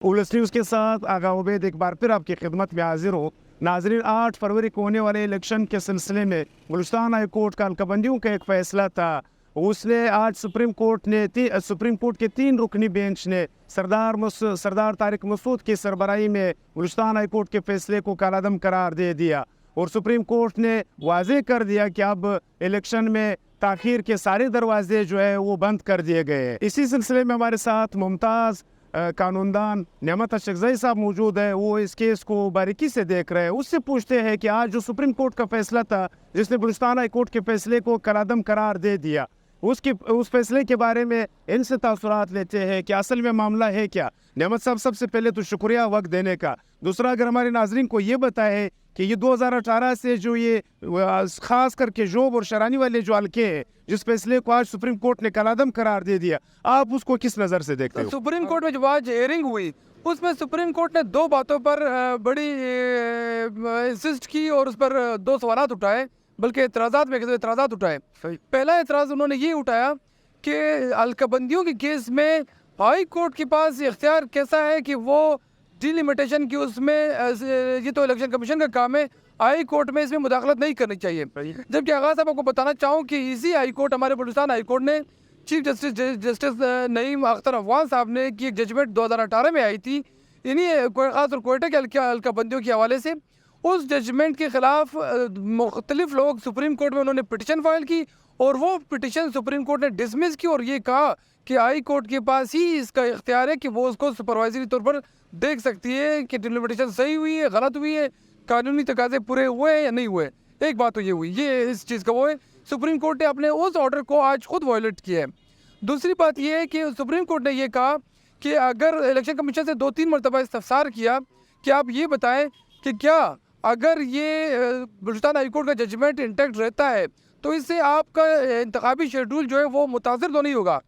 उलस news के साथ आगा उबैद एक बार फिर आपकी खिदमत में हाजिर हो। नाजरीन, 8 फरवरी को होने वाले इलेक्शन के सिलसिले में गुलिस्तान हाई कोर्ट का अलकाबंदियों का एक फैसला था। उसने आज सुप्रीम कोर्ट के 3 रुकनी बेंच ने सरदार तारिक मसूद की सरबराही में गुलिस्तान हाई कोर्ट के फैसले को कालादम करार दे दिया और सुप्रीम कोर्ट ने वाजे कर दिया कि अब इलेक्शन में ताखीर के सारे दरवाजे जो है वो बंद कर दिए गए हैं। इसी सिलसिले में हमारे साथ मुमताज़ कानूनदान नेमत अशरफज़ई साहब मौजूद है। वो इस केस को बारीकी से देख रहे हैं। उससे पूछते हैं कि आज जो सुप्रीम कोर्ट का फैसला था जिसने गुलिस्तान हाई कोर्ट के फैसले को कलादम करार दे दिया, उस फैसले के बारे में इनसे तासुरात लेते हैं कि असल में मामला है क्या। नेमत साहब, सबसे पहले तो शुक्रिया वक्त देने का। दूसरा, अगर हमारे नाजरीन को ये बताए कि ये 2018 से जो ये खास करके जोब और शरानी वाले जो हल्के हैं जिस फैसले को आज सुप्रीम कोर्ट ने कलादम करार दे दिया, आप उसको किस नज़र से देखते हो? सुप्रीम कोर्ट में जब आज हियरिंग हुई उसमें सुप्रीम कोर्ट ने 2 बातों पर बड़ी इंसिस्ट की और उस पर 2 सवालात उठाए, बल्कि एतराज़ात उठाए। पहला एतराज़ उन्होंने ये उठाया कि अलकाबंदियों के केस में हाई कोर्ट के पास इख्तियार कैसा है कि वो डिलिमिटेशन की उसमें ये तो इलेक्शन कमीशन का काम है, हाई कोर्ट में इसमें मुदाखलत नहीं करनी चाहिए। जबकि आगाज़ साहब आपको बताना चाहूँ कि इसी हाई कोर्ट, हमारे बलूचिस्तान हाई कोर्ट ने चीफ जस्टिस नईम अख्तर अफवान साहब ने की एक जजमेंट 2018 में आई थी इन्हीं खास और कोयटा के अलकाबंदियों के हवाले से। उस जजमेंट के ख़िलाफ़ मुख्तलिफ लोग सुप्रीम कोर्ट में उन्होंने पिटिशन फाइल की और वो पिटिशन सुप्रीम कोर्ट ने डिसमिस की और ये कहा कि हाई कोर्ट के पास ही इसका इख्तियार है कि वो उसको सुपरवाइजरी तौर पर देख सकती है कि डिलिमिटेशन सही हुई है, गलत हुई है, कानूनी तकाजे पूरे हुए हैं या नहीं हुए। एक बात तो ये हुई, ये इस चीज़ का वो है, सुप्रीम कोर्ट ने अपने उस ऑर्डर को आज खुद वायलेट किया है। दूसरी बात ये है कि सुप्रीम कोर्ट ने ये कहा कि अगर इलेक्शन कमीशन से 2-3 मरतबा इस्तफसार किया कि आप ये बताएं कि क्या अगर ये बलूचिस्तान हाई कोर्ट का जजमेंट इंटैक्ट रहता है तो इससे आपका इंतखाबी शेड्यूल जो है वो मुतासर तो नहीं होगा।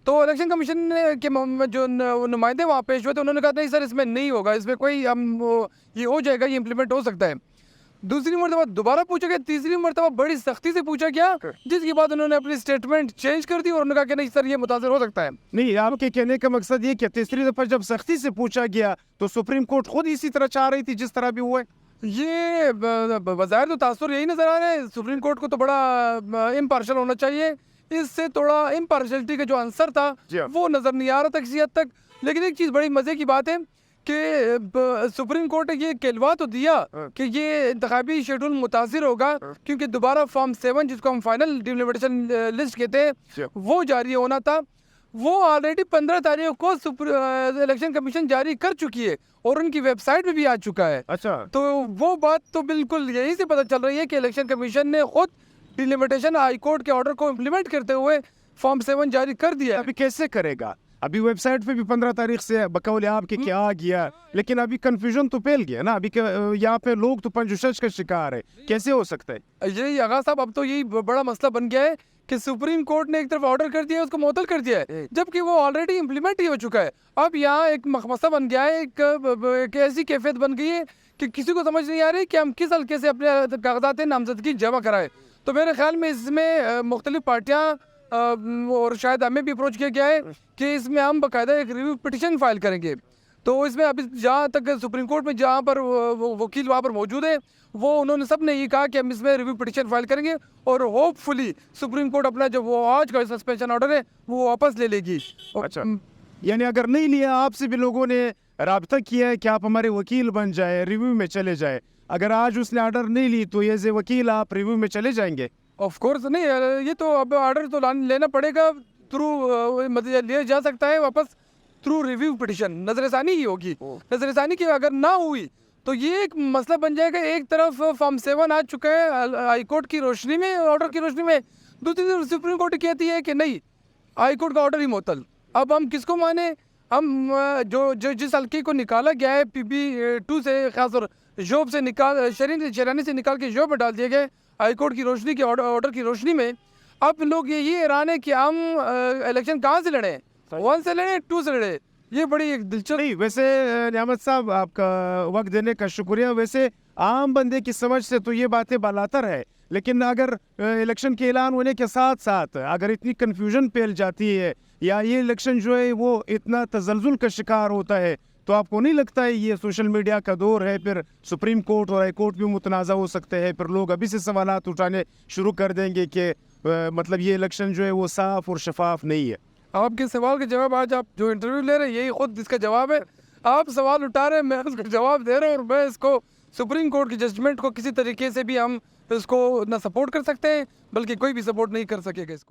तो इलेक्शन कमीशन के जो नुमाइंदे वहाँ पेश हुए थे उन्होंने कहा नहीं सर, इसमें नहीं होगा, इसमें कोई ये हो जाएगा, ये इम्प्लीमेंट हो सकता है। दूसरी मरतबा दोबारा पूछा गया, तीसरी मरतबा बड़ी सख्ती से पूछा गया, जिसके बाद उन्होंने अपनी स्टेटमेंट चेंज कर दी और उन्होंने कहा कि नहीं सर, ये मुतासर हो सकता है। नहीं, आपके कहने का मकसद ये कि तीसरी दफा जब सख्ती से पूछा गया तो सुप्रीम कोर्ट खुद इसी तरह चाह रही थी जिस तरह भी हुआ है। ये बज़ाहिर तो तासुर यही नज़र आ रहा है। सुप्रीम कोर्ट को तो बड़ा इम्पार्शल होना चाहिए, इससे थोड़ा इम्पार्शलिटी का जो आंसर था वो नज़र नहीं आ रहा था किसी हद तक। लेकिन एक चीज़ बड़ी मज़े की बात है कि सुप्रीम कोर्ट ने ये कहलवा तो दिया कि ये इंतखाबी शेड्यूल मुतासिर होगा क्योंकि दोबारा फॉर्म 7 जिसको हम फाइनल डिलिमिटेशन लिस्ट कहते हैं वो जारी होना था। वो ऑलरेडी 15 तारीख को इलेक्शन कमीशन जारी कर चुकी है और उनकी वेबसाइट पे भी आ चुका है। अच्छा, तो वो बात तो बिल्कुल यहीं से पता चल रही है कि इलेक्शन कमीशन ने खुद डिलिमिटेशन हाई कोर्ट के ऑर्डर को इम्प्लीमेंट करते हुए फॉर्म 7 जारी कर दिया। अभी कैसे करेगा? अभी वेबसाइट पे भी 15 तारीख से बकौल आपके क्या आ गया, लेकिन अभी कंफ्यूजन तो फैल गया ना। अभी यहाँ पे लोग तो पंजुशश का शिकार है, कैसे हो सकता है? यही आगाज़ साहब, अब तो यही बड़ा मसला बन गया है कि सुप्रीम कोर्ट ने एक तरफ ऑर्डर कर दिया है, उसको मुअत्तल कर दिया है, जबकि वो ऑलरेडी इम्प्लीमेंट ही हो चुका है। अब यहाँ एक मसला बन गया है, एक ऐसी कैफियत बन गई है कि किसी को समझ नहीं आ रही कि हम किस हल्के से अपने कागजात नामजदगी जमा कराएं। तो मेरे ख्याल में इसमें मुख्तलिफ पार्टियाँ और शायद हमें भी अप्रोच किया गया है कि इसमें हम बाकायदा एक रिव्यू पिटिशन फाइल करेंगे। तो इसमें अभी जहाँ तक सुप्रीम कोर्ट में जहाँ पर वकील वहाँ पर मौजूद है, वो उन्होंने सब ने ये कहा कि हम इसमें रिव्यू पिटिशन फाइल करेंगे और होपफुली सुप्रीम कोर्ट अपना जो वो आज का सस्पेंशन ऑर्डर है वो वापस ले लेगी। अच्छा, यानी अगर नहीं लिया, आपसे भी लोगों ने राब्ता किया है कि आप हमारे वकील बन जाए, रिव्यू में चले जाए। अगर आज उसने ऑर्डर नहीं ली तो एज ए वकील आप रिव्यू में चले जाएंगे? ऑफ कोर्स नहीं, ये तो अब ऑर्डर तो लेना पड़ेगा थ्रू, लिया जा सकता है वापस थ्रू रिव्यू पिटिशन। नजरसानी ही होगी, नजरसानी की अगर ना हुई तो ये एक मसला बन जाएगा। एक तरफ फॉर्म 7 आ चुका है हाई कोर्ट की रोशनी में, ऑर्डर की रोशनी में, दूसरी तरफ सुप्रीम कोर्ट कहती है कि नहीं, हाई कोर्ट का ऑर्डर ही मुअत्तल। अब हम किसको माने? हम जो जिस हल्के को निकाला गया है PB2 से, खासतौर जॉब से निकाल शरानी से निकाल के जॉब में डाल दिए गए हाई कोर्ट की रोशनी के ऑर्डर की रोशनी में, अब लोग ये हैरान है कि हम इलेक्शन कहाँ से लड़े, 1 से लड़े 2 से लड़े। ये बड़ी एक दिलचस्प। नहीं, वैसे नियामत साहब, आपका वक्त देने का शुक्रिया। वैसे आम बंदे की समझ से तो ये बातें बालातर है, लेकिन अगर इलेक्शन के ऐलान होने के साथ साथ अगर इतनी कन्फ्यूजन फैल जाती है या ये इलेक्शन जो है वो इतना तजल्जुल का शिकार होता है तो आपको नहीं लगता है ये सोशल मीडिया का दौर है, फिर सुप्रीम कोर्ट और हाई कोर्ट भी मुतनाज़ा हो सकते हैं, फिर लोग अभी से सवालात उठाने शुरू कर देंगे कि मतलब ये इलेक्शन जो है वो साफ और शफाफ नहीं है? आपके सवाल के जवाब आज आप जो इंटरव्यू ले रहे हैं यही खुद इसका जवाब है। आप सवाल उठा रहे हैं, मैं उसका जवाब दे रहा हूँ, और मैं इसको सुप्रीम कोर्ट की जजमेंट को किसी तरीके से भी हम इसको ना सपोर्ट कर सकते हैं, बल्कि कोई भी सपोर्ट नहीं कर सकेगा इसको।